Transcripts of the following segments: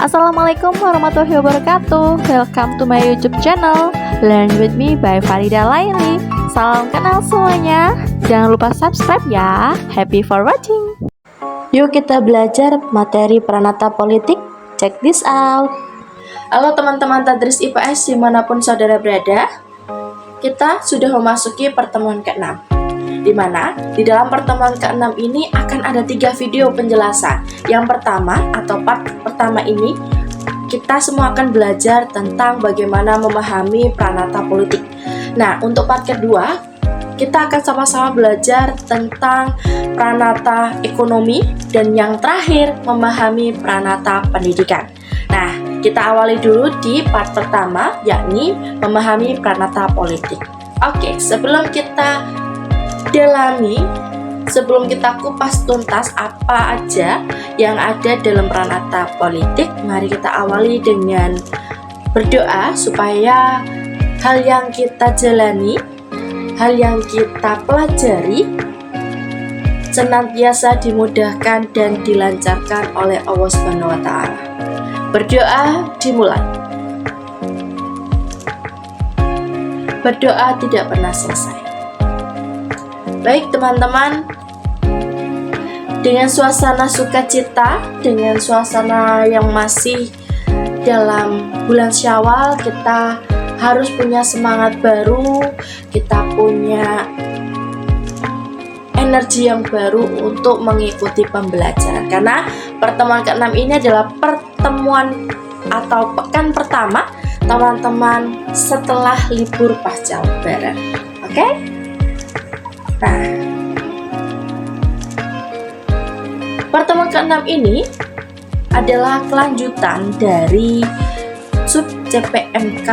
Assalamualaikum warahmatullahi wabarakatuh. Welcome to my YouTube channel Learn with me by Farida Laili. Salam kenal semuanya. Jangan lupa subscribe ya. Happy for watching. Yuk kita belajar materi Pranata Politik. Check this out. Halo teman-teman Tadris IPS dimanapun saudara berada. Kita sudah memasuki pertemuan ke-6, di mana di dalam pertemuan ke-6 ini akan ada 3 video penjelasan. Yang pertama atau part pertama ini kita semua akan belajar tentang bagaimana memahami pranata politik. Nah, untuk part kedua kita akan sama-sama belajar tentang pranata ekonomi dan yang terakhir memahami pranata pendidikan. Nah, kita awali dulu di part pertama, yakni memahami pranata politik. Oke, sebelum kita dalami, sebelum kita kupas tuntas apa aja yang ada dalam pranata politik, mari kita awali dengan berdoa supaya hal yang kita jalani, hal yang kita pelajari senantiasa dimudahkan dan dilancarkan oleh Allah Subhanahu wa Ta'ala. Berdoa dimulai. Berdoa tidak pernah selesai. Baik teman-teman, dengan suasana sukacita, dengan suasana yang masih dalam bulan Syawal, kita harus punya semangat baru, kita punya energi yang baru untuk mengikuti pembelajaran. Karena pertemuan ke-6 ini adalah pertemuan atau pekan pertama teman-teman setelah libur pasca Lebaran. Oke? Nah, pertemuan ke-6 ini adalah kelanjutan dari sub CPMK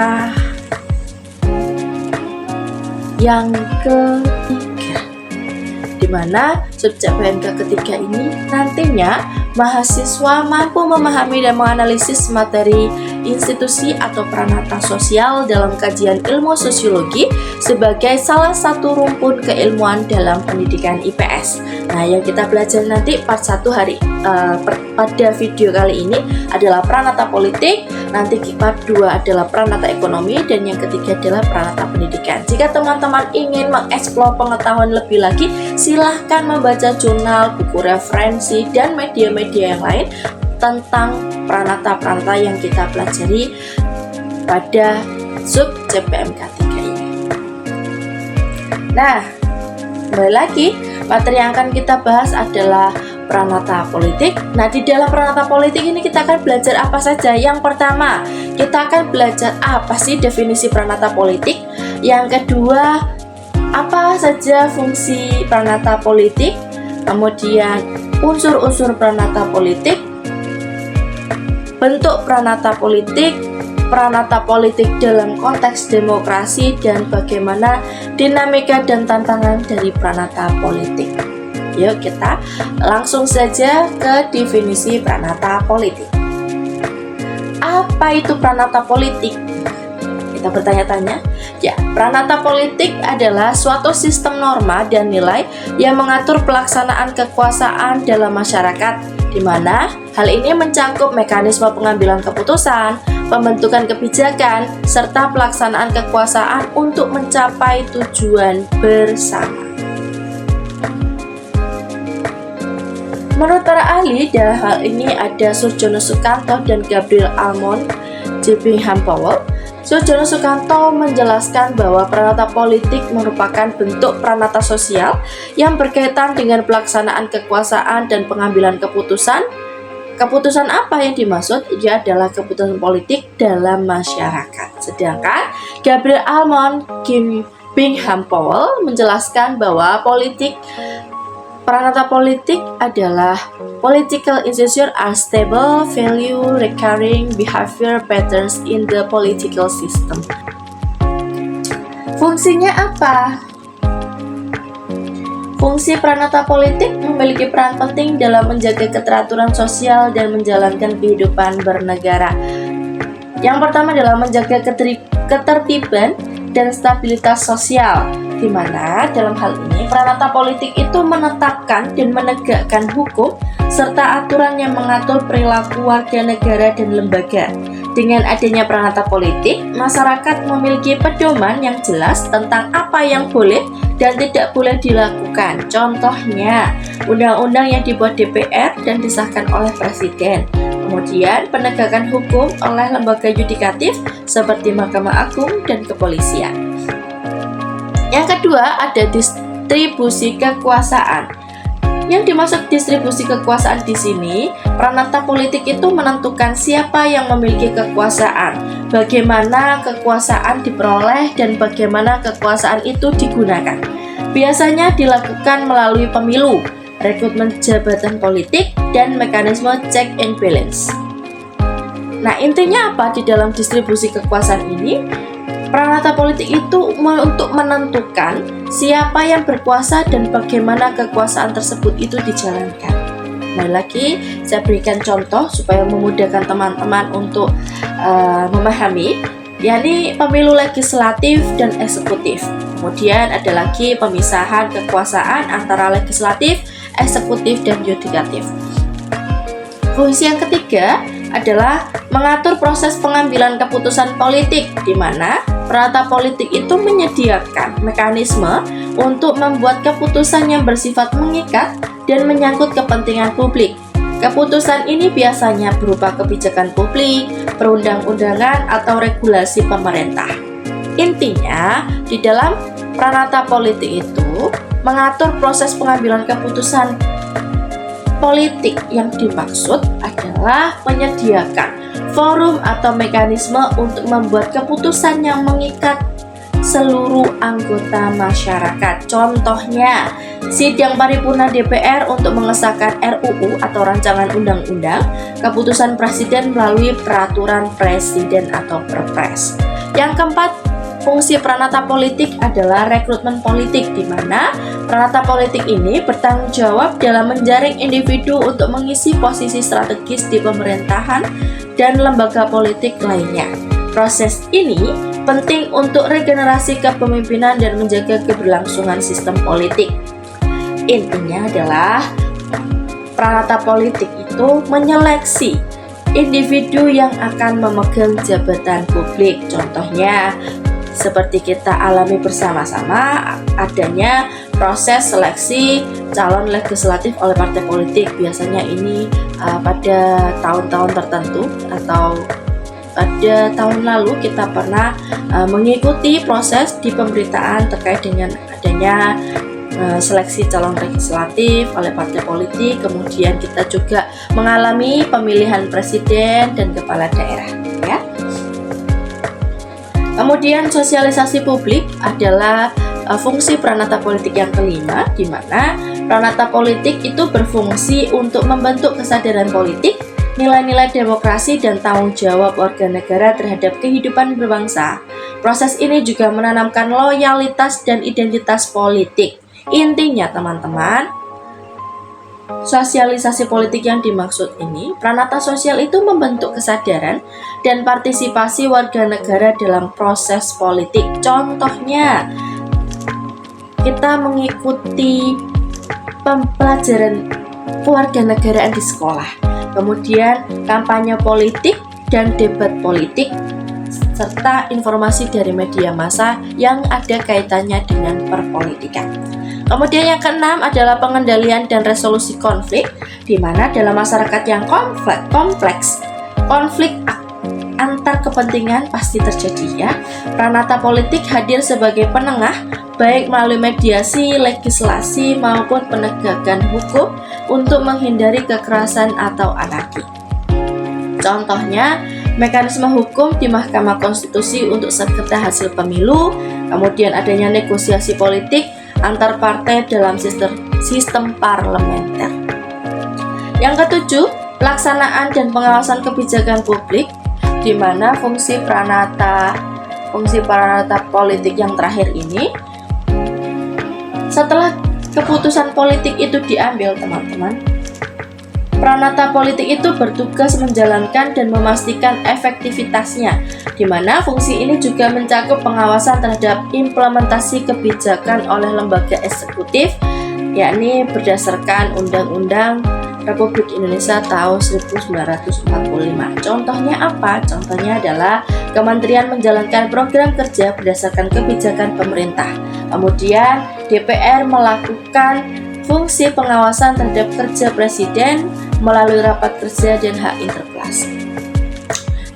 yang ketiga, di mana sub CPMK ketiga ini nantinya mahasiswa mampu memahami dan menganalisis materi institusi atau pranata sosial dalam kajian ilmu sosiologi sebagai salah satu rumpun keilmuan dalam pendidikan IPS. Nah, yang kita belajar nanti part 1 pada video kali ini adalah pranata politik, nanti part 2 adalah pranata ekonomi, dan yang ketiga adalah pranata pendidikan. Jika teman-teman ingin mengeksplor pengetahuan lebih lagi, silahkan membaca jurnal, buku referensi, dan media-media yang lain tentang pranata-pranata yang kita pelajari pada sub CPMK 3 ini. Nah, kembali lagi, materi yang akan kita bahas adalah pranata politik. Nah, di dalam pranata politik ini kita akan belajar apa saja? Yang pertama, kita akan belajar apa sih definisi pranata politik. Yang kedua, apa saja fungsi pranata politik. Kemudian, unsur-unsur pranata politik, bentuk pranata politik dalam konteks demokrasi, dan bagaimana dinamika dan tantangan dari pranata politik. Yuk kita langsung saja ke definisi pranata politik. Apa itu pranata politik? Kita bertanya-tanya. Ya, pranata politik adalah suatu sistem norma dan nilai yang mengatur pelaksanaan kekuasaan dalam masyarakat, di mana hal ini mencakup mekanisme pengambilan keputusan, pembentukan kebijakan, serta pelaksanaan kekuasaan untuk mencapai tujuan bersama. Menurut para ahli, dalam hal ini ada Surjono Sukanto dan Gabriel Almond J. Bingham Powell. Surjono Sukanto menjelaskan bahwa pranata politik merupakan bentuk pranata sosial yang berkaitan dengan pelaksanaan kekuasaan dan pengambilan keputusan. Keputusan apa yang dimaksud? Ia adalah keputusan politik dalam masyarakat. Sedangkan Gabriel Almond J. Bingham Powell menjelaskan bahwa pranata politik adalah political institutions are stable, value, recurring behavior patterns in the political system. Fungsinya apa? Fungsi pranata politik memiliki peran penting dalam menjaga keteraturan sosial dan menjalankan kehidupan bernegara. Yang pertama adalah menjaga ketertiban dan stabilitas sosial. di mana dalam hal ini Pranata Politik itu menetapkan dan menegakkan hukum serta aturan yang mengatur perilaku warga negara dan lembaga. Dengan adanya Pranata Politik, masyarakat memiliki pedoman yang jelas tentang apa yang boleh dan tidak boleh dilakukan. Contohnya, undang-undang yang dibuat DPR dan disahkan oleh Presiden. Kemudian, penegakan hukum oleh lembaga yudikatif seperti Mahkamah Agung dan Kepolisian. Yang kedua, ada distribusi kekuasaan. Yang dimaksud distribusi kekuasaan di sini, Pranata Politik itu menentukan siapa yang memiliki kekuasaan, bagaimana kekuasaan diperoleh, dan bagaimana kekuasaan itu digunakan. Biasanya dilakukan melalui pemilu, rekrutmen jabatan politik, dan mekanisme check and balance. Nah, intinya apa di dalam distribusi kekuasaan ini? Pranata Politik itu untuk menentukan siapa yang berkuasa dan bagaimana kekuasaan tersebut itu dijalankan. Nah, lagi saya berikan contoh supaya memudahkan teman-teman untuk memahami, yakni pemilu legislatif dan eksekutif. Kemudian ada lagi pemisahan kekuasaan antara legislatif, eksekutif, dan yudikatif. Fungsi yang ketiga adalah mengatur proses pengambilan keputusan politik, di mana Pranata Politik itu menyediakan mekanisme untuk membuat keputusan yang bersifat mengikat dan menyangkut kepentingan publik. Keputusan ini biasanya berupa kebijakan publik, perundang-undangan, atau regulasi pemerintah. Intinya, di dalam Pranata Politik itu mengatur proses pengambilan keputusan politik. Yang dimaksud adalah menyediakan forum atau mekanisme untuk membuat keputusan yang mengikat seluruh anggota masyarakat. Contohnya, sidang paripurna DPR untuk mengesahkan RUU atau rancangan undang-undang, keputusan presiden melalui peraturan presiden atau Perpres. Yang keempat, fungsi Pranata Politik adalah rekrutmen politik, di mana Pranata Politik ini bertanggung jawab dalam menjaring individu untuk mengisi posisi strategis di pemerintahan dan lembaga politik lainnya. Proses ini penting untuk regenerasi kepemimpinan dan menjaga keberlangsungan sistem politik. Intinya adalah Pranata Politik itu menyeleksi individu yang akan memegang jabatan publik. Contohnya, seperti kita alami bersama-sama adanya proses seleksi calon legislatif oleh partai politik. Biasanya ini pada tahun-tahun tertentu atau pada tahun lalu kita pernah mengikuti proses di pemberitaan terkait dengan adanya seleksi calon legislatif oleh partai politik. Kemudian kita juga mengalami pemilihan presiden dan kepala daerah, ya. Kemudian sosialisasi publik adalah fungsi Pranata Politik yang kelima, di mana Pranata Politik itu berfungsi untuk membentuk kesadaran politik, nilai-nilai demokrasi, dan tanggung jawab warga negara terhadap kehidupan berbangsa. Proses ini juga menanamkan loyalitas dan identitas politik. Intinya, teman-teman, sosialisasi politik yang dimaksud ini, Pranata sosial itu membentuk kesadaran dan partisipasi warga negara dalam proses politik. Contohnya, kita mengikuti pembelajaran kewarganegaraan di sekolah, kemudian kampanye politik dan debat politik, serta informasi dari media massa yang ada kaitannya dengan perpolitikan. Kemudian yang keenam adalah pengendalian dan resolusi konflik, di mana dalam masyarakat yang kompleks, konflik antar kepentingan pasti terjadi, ya. Pranata Politik hadir sebagai penengah, baik melalui mediasi, legislasi, maupun penegakan hukum untuk menghindari kekerasan atau anarki. Contohnya, mekanisme hukum di Mahkamah Konstitusi untuk sengketa hasil pemilu, kemudian adanya negosiasi politik antar partai dalam sistem parlementer. Yang ketujuh, pelaksanaan dan pengawasan kebijakan publik, di mana fungsi Pranata Politik yang terakhir ini, setelah keputusan politik itu diambil, teman-teman, Pranata politik itu bertugas menjalankan dan memastikan efektivitasnya, di mana fungsi ini juga mencakup pengawasan terhadap implementasi kebijakan oleh lembaga eksekutif, yakni berdasarkan Undang-Undang Republik Indonesia tahun 1945. Contohnya apa? Contohnya adalah Kementerian menjalankan program kerja berdasarkan kebijakan pemerintah. Kemudian DPR melakukan fungsi pengawasan terhadap kerja Presiden melalui rapat kerja dan hak interpelasi.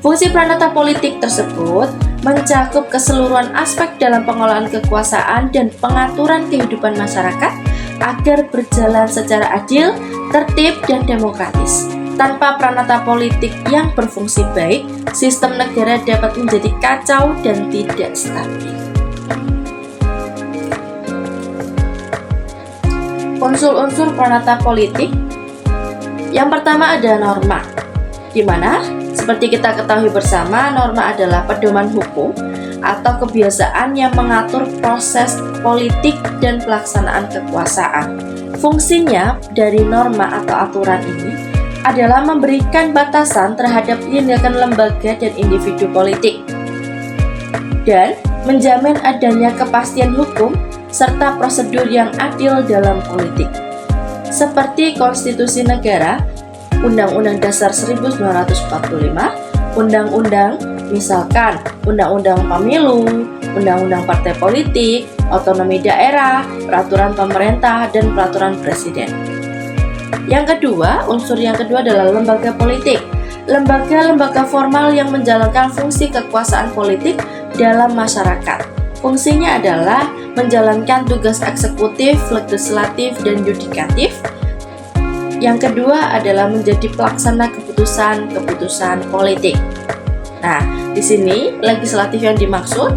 Fungsi pranata politik tersebut mencakup keseluruhan aspek dalam pengelolaan kekuasaan dan pengaturan kehidupan masyarakat agar berjalan secara adil, tertib, dan demokratis. Tanpa pranata politik yang berfungsi baik, sistem negara dapat menjadi kacau dan tidak stabil. Unsur-unsur pranata politik. Yang pertama ada norma, di mana seperti kita ketahui bersama, norma adalah pedoman hukum atau kebiasaan yang mengatur proses politik dan pelaksanaan kekuasaan. Fungsinya dari norma atau aturan ini adalah memberikan batasan terhadap tindakan lembaga dan individu politik dan menjamin adanya kepastian hukum serta prosedur yang adil dalam politik. Seperti konstitusi negara, Undang-Undang Dasar 1945, undang-undang misalkan Undang-Undang Pemilu, Undang-Undang Partai Politik, Otonomi Daerah, Peraturan Pemerintah, dan Peraturan Presiden. Yang kedua, unsur yang kedua adalah lembaga politik. Lembaga-lembaga formal yang menjalankan fungsi kekuasaan politik dalam masyarakat. Fungsinya adalah menjalankan tugas eksekutif, legislatif, dan yudikatif. Yang kedua adalah menjadi pelaksana keputusan-keputusan politik. Nah, di sini legislatif yang dimaksud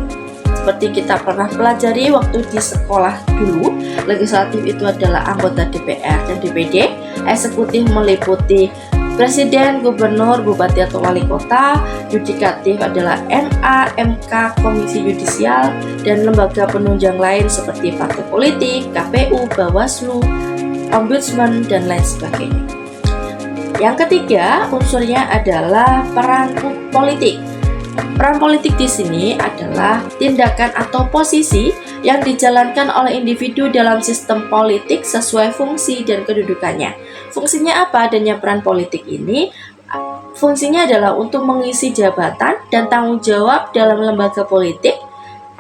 seperti kita pernah pelajari waktu di sekolah dulu, legislatif itu adalah anggota DPR dan DPD. Eksekutif meliputi Presiden, Gubernur, Bupati atau Wali Kota. Yudikatif adalah MA, MK, Komisi Yudisial, dan lembaga penunjang lain seperti partai politik, KPU, Bawaslu, Ombudsman, dan lain sebagainya. Yang ketiga, unsurnya adalah peran politik. Peran politik di sini adalah tindakan atau posisi yang dijalankan oleh individu dalam sistem politik sesuai fungsi dan kedudukannya. Fungsinya apa adanya peran politik ini? Fungsinya adalah untuk mengisi jabatan dan tanggung jawab dalam lembaga politik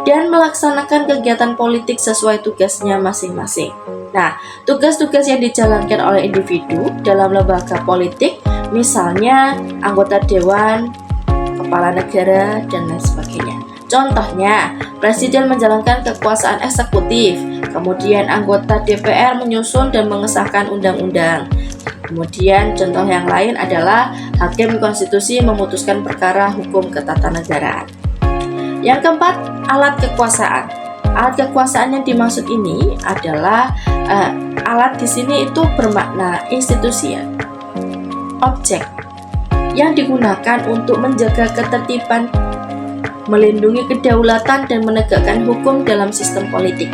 dan melaksanakan kegiatan politik sesuai tugasnya masing-masing. Nah, tugas-tugas yang dijalankan oleh individu dalam lembaga politik, misalnya anggota dewan, kepala negara, dan lain sebagainya. Contohnya, Presiden menjalankan kekuasaan eksekutif, kemudian anggota DPR menyusun dan mengesahkan undang-undang. Kemudian contoh yang lain adalah hakim konstitusi memutuskan perkara hukum ketatanegaraan. Yang keempat, alat kekuasaan. Alat kekuasaan yang dimaksud ini adalah alat di sini itu bermakna institusi, ya, objek yang digunakan untuk menjaga ketertiban, melindungi kedaulatan, dan menegakkan hukum dalam sistem politik.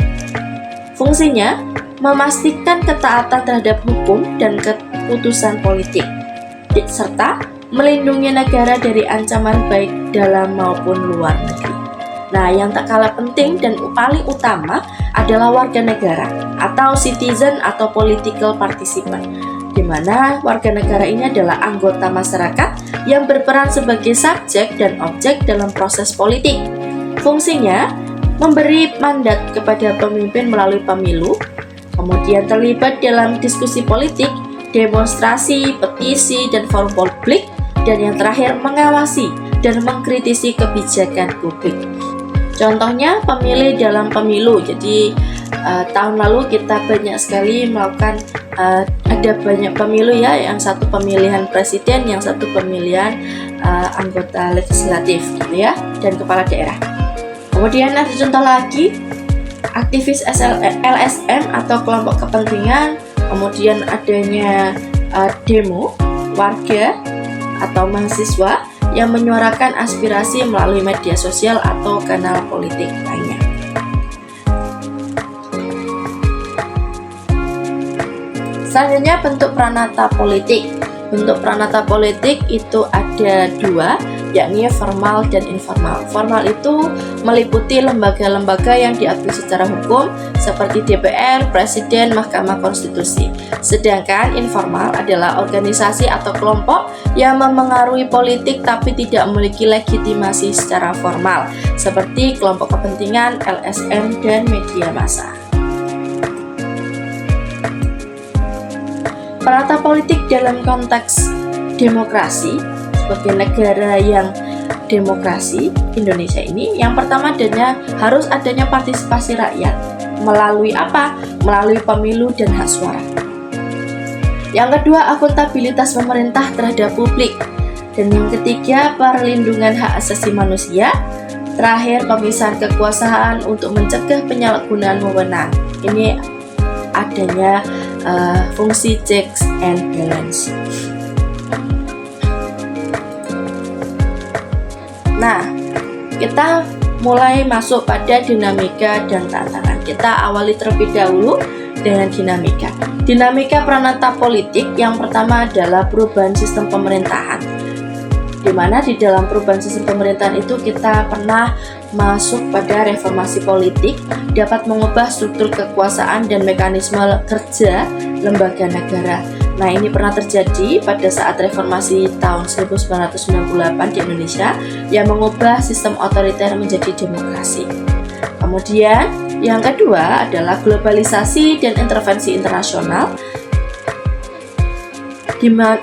Fungsinya memastikan ketaatan terhadap hukum dan keputusan politik, serta melindungi negara dari ancaman baik dalam maupun luar negeri. Nah, yang tak kalah penting dan paling utama adalah warga negara atau citizen atau political participant, di mana warga negara ini adalah anggota masyarakat yang berperan sebagai subjek dan objek dalam proses politik. Fungsinya memberi mandat kepada pemimpin melalui pemilu, kemudian terlibat dalam diskusi politik, demonstrasi, petisi, dan forum publik, dan yang terakhir mengawasi dan mengkritisi kebijakan publik. Contohnya pemilih dalam pemilu. Jadi tahun lalu kita banyak sekali melakukan ada banyak pemilu, ya, yang satu pemilihan presiden, yang satu pemilihan anggota legislatif, gitu ya, dan kepala daerah. Kemudian ada contoh lagi, aktivis LSM atau kelompok kepentingan, kemudian adanya demo warga atau mahasiswa yang menyuarakan aspirasi melalui media sosial atau kanal politik lainnya. Selanjutnya, bentuk pranata politik. Bentuk pranata politik itu ada dua, yakni formal dan informal. Formal itu meliputi lembaga-lembaga yang diakui secara hukum seperti DPR, Presiden, Mahkamah Konstitusi. Sedangkan informal adalah organisasi atau kelompok yang memengaruhi politik tapi tidak memiliki legitimasi secara formal, seperti kelompok kepentingan, LSM, dan media massa. Pranata politik dalam konteks demokrasi sebagai negara yang demokrasi, Indonesia ini yang pertama harus adanya partisipasi rakyat. Melalui apa? Melalui pemilu dan hak suara. Yang kedua, akuntabilitas pemerintah terhadap publik. Dan yang ketiga, perlindungan hak asasi manusia. Terakhir, pemisahan kekuasaan untuk mencegah penyalahgunaan wewenang. Ini adanya fungsi checks and balance. Nah, kita mulai masuk pada dinamika dan tantangan. Kita awali terlebih dahulu dengan dinamika. Dinamika pranata politik yang pertama adalah perubahan sistem pemerintahan. Di mana di dalam perubahan sistem pemerintahan itu kita pernah masuk pada reformasi politik, dapat mengubah struktur kekuasaan dan mekanisme kerja lembaga negara. Nah, ini pernah terjadi pada saat reformasi tahun 1998 di Indonesia yang mengubah sistem otoriter menjadi demokrasi. Kemudian, yang kedua adalah globalisasi dan intervensi internasional.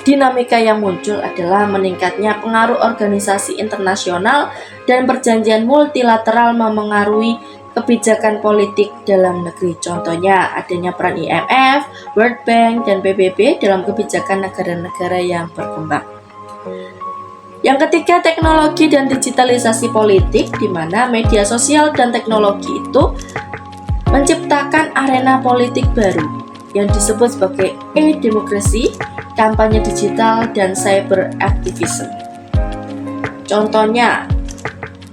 Dinamika yang muncul adalah meningkatnya pengaruh organisasi internasional dan perjanjian multilateral memengaruhi kebijakan politik dalam negeri. Contohnya adanya peran IMF, World Bank, dan PBB dalam kebijakan negara-negara yang berkembang. Yang ketiga, teknologi dan digitalisasi politik, di mana media sosial dan teknologi itu menciptakan arena politik baru yang disebut sebagai e-demokrasi, kampanye digital, dan cyber activism. Contohnya,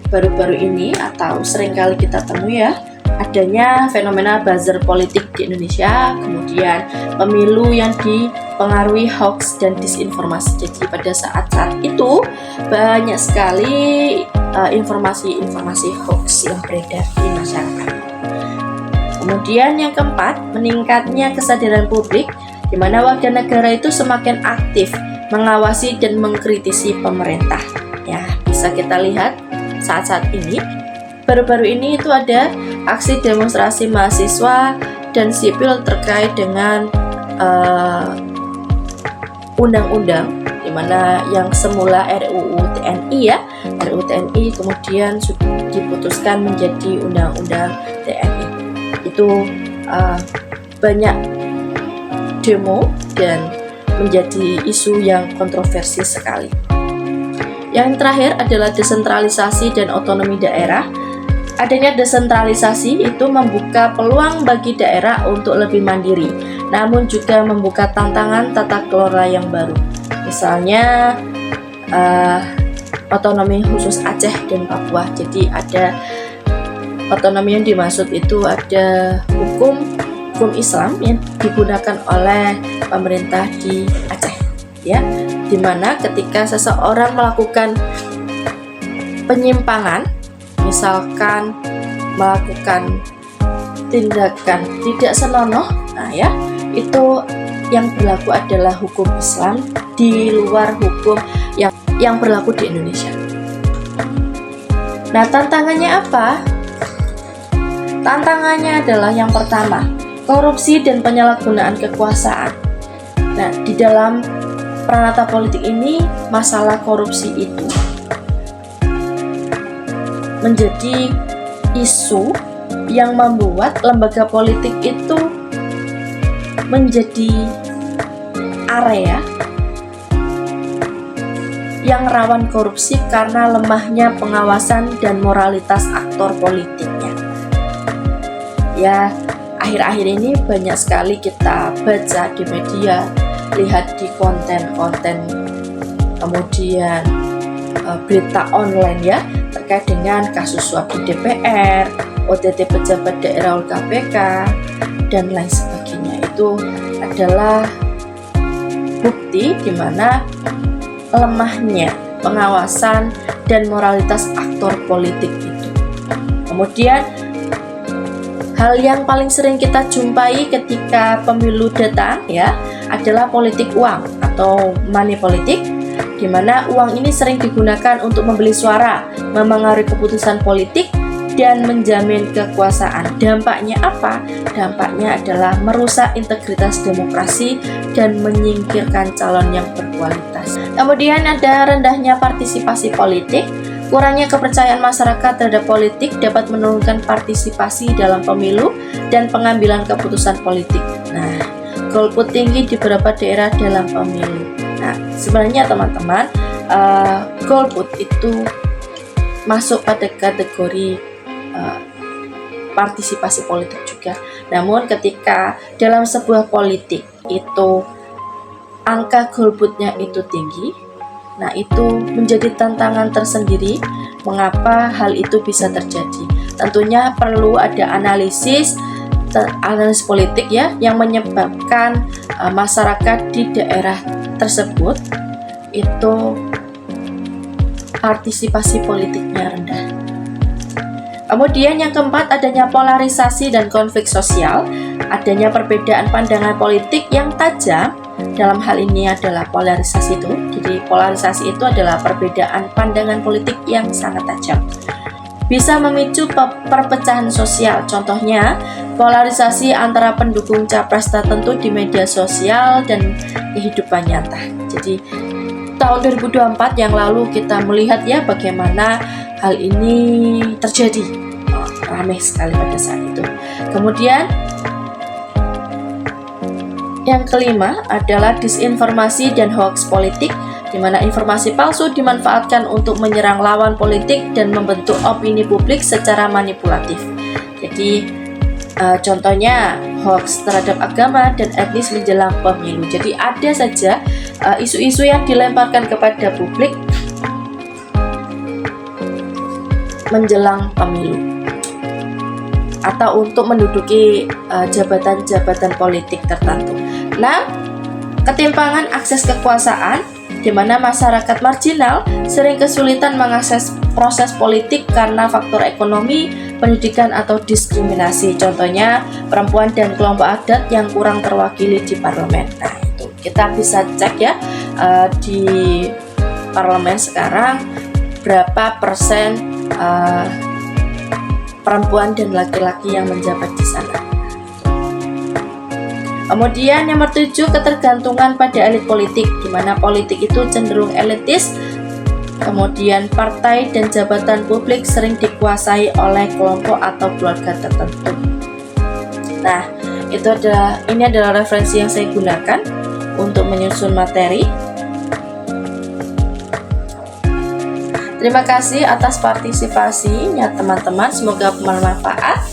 baru-baru ini atau seringkali kita temui ya, adanya fenomena buzzer politik di Indonesia, kemudian pemilu yang dipengaruhi hoax dan disinformasi. Jadi pada saat itu banyak sekali informasi-informasi hoax yang beredar di masyarakat. Kemudian yang keempat, meningkatnya kesadaran publik, di mana warga negara itu semakin aktif mengawasi dan mengkritisi pemerintah. Ya, bisa kita lihat saat-saat ini, baru-baru ini itu ada aksi demonstrasi mahasiswa dan sipil terkait dengan undang-undang, di mana yang semula RUU TNI ya, RUU TNI kemudian diputuskan menjadi undang-undang TNI. Itu banyak demo dan menjadi isu yang kontroversi sekali. Yang terakhir adalah desentralisasi dan otonomi daerah. Adanya desentralisasi itu membuka peluang bagi daerah untuk lebih mandiri, namun juga membuka tantangan tata kelola yang baru. Misalnya otonomi khusus Aceh dan Papua. Jadi ada otonomi yang dimaksud itu ada hukum Islam yang digunakan oleh pemerintah di Aceh, ya, dimana ketika seseorang melakukan penyimpangan, misalkan melakukan tindakan tidak senonoh, nah ya, itu yang berlaku adalah hukum Islam di luar hukum yang berlaku di Indonesia. Nah, tantangannya apa? Tantangannya adalah yang pertama, korupsi dan penyalahgunaan kekuasaan. Nah, di dalam pranata politik ini, masalah korupsi itu menjadi isu yang membuat lembaga politik itu menjadi area yang rawan korupsi karena lemahnya pengawasan dan moralitas aktor politiknya. Ya, akhir-akhir ini banyak sekali kita baca di media, lihat di konten-konten, kemudian berita online ya, terkait dengan kasus suap di DPR, OTT pejabat daerah oleh KPK, dan lain sebagainya. Itu adalah bukti di mana lemahnya pengawasan dan moralitas aktor politik itu. Kemudian hal yang paling sering kita jumpai ketika pemilu datang ya adalah politik uang atau money politik, di mana uang ini sering digunakan untuk membeli suara, memengaruhi keputusan politik, dan menjamin kekuasaan. Dampaknya apa? Dampaknya adalah merusak integritas demokrasi dan menyingkirkan calon yang berkualitas. Kemudian ada rendahnya partisipasi politik. Kurangnya kepercayaan masyarakat terhadap politik dapat menurunkan partisipasi dalam pemilu dan pengambilan keputusan politik. Nah, golput tinggi di beberapa daerah dalam pemilu. Nah, sebenarnya teman-teman, golput itu masuk pada kategori partisipasi politik juga. Namun ketika dalam sebuah politik itu angka golputnya itu tinggi, nah itu menjadi tantangan tersendiri mengapa hal itu bisa terjadi. Tentunya perlu ada analisis politik ya yang menyebabkan masyarakat di daerah tersebut itu partisipasi politiknya rendah. Kemudian yang keempat, adanya polarisasi dan konflik sosial, adanya perbedaan pandangan politik yang tajam. Dalam hal ini adalah polarisasi itu. Jadi polarisasi itu adalah perbedaan pandangan politik yang sangat tajam. Bisa memicu perpecahan sosial. Contohnya, polarisasi antara pendukung capres tertentu di media sosial dan kehidupan nyata. Jadi tahun 2024 yang lalu kita melihat ya bagaimana hal ini terjadi. Ramai sekali pada saat itu. Kemudian yang kelima adalah disinformasi dan hoax politik, di mana informasi palsu dimanfaatkan untuk menyerang lawan politik dan membentuk opini publik secara manipulatif. Jadi contohnya hoax terhadap agama dan etnis menjelang pemilu. Jadi ada saja isu-isu yang dilemparkan kepada publik menjelang pemilu atau untuk menduduki jabatan-jabatan politik tertentu. Nah, ketimpangan akses kekuasaan, di mana masyarakat marginal sering kesulitan mengakses proses politik karena faktor ekonomi, pendidikan, atau diskriminasi. Contohnya, perempuan dan kelompok adat yang kurang terwakili di parlemen. Nah, itu kita bisa cek ya di parlemen sekarang berapa persen perempuan dan laki-laki yang menjabat di sana. Kemudian nomor 7, ketergantungan pada elit politik, di mana politik itu cenderung elitis. Kemudian partai dan jabatan publik sering dikuasai oleh kelompok atau keluarga tertentu. Nah, ini adalah referensi yang saya gunakan untuk menyusun materi. Terima kasih atas partisipasinya teman-teman, semoga bermanfaat.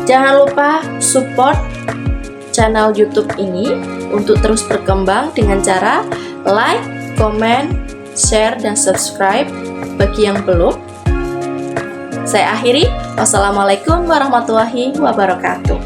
Jangan lupa support channel YouTube ini untuk terus berkembang dengan cara like, comment, share, dan subscribe bagi yang belum. Saya akhiri, wassalamualaikum warahmatullahi wabarakatuh.